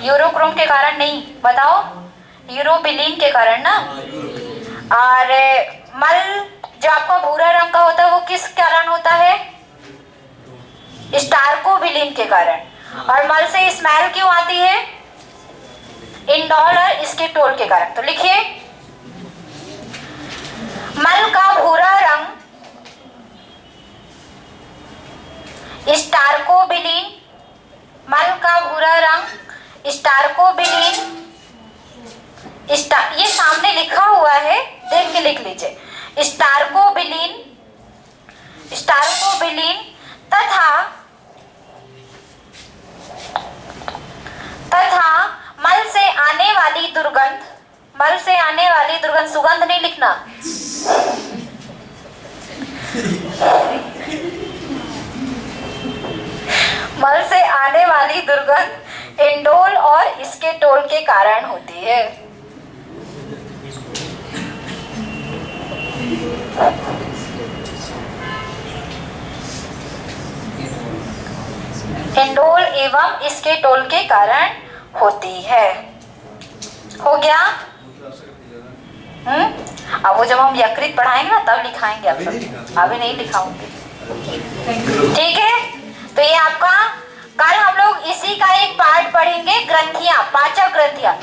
यूरोक्रोम के कारण नहीं। बताओ, यूरोबिलिन के कारण ना। और मल जो आपका भूरा रंग का होता है वो किस कारण होता है? स्टार्कोबिलिन के कारण। और मल से स्मेल क्यों आती है? इंडोल और स्केटोल के कारण। तो लिखिए, मल का भूरा रंग स्टार्कोबिलिन, मल का भूरा रंग स्टार्कोबिलिन, ये सामने लिखा हुआ है, देख के लिख लीजिए। स्टार्कोबिलिन तथा मल से आने वाली दुर्गंध, सुगंध नहीं लिखना। मल से आने वाली दुर्गंध इंडोल और स्केटोल के कारण होती है। इंडोल एवं स्केटोल के कारण होती है। हो गया। अब वो जब हम यकृत पढ़ाएंगे ना तब लिखाएंगे। आप सब अभी नहीं लिखाऊंगी, ठीक है? तो ये आपका, कल हम लोग इसी का एक पार्ट पढ़ेंगे, ग्रंथियां, पाचक ग्रंथियां।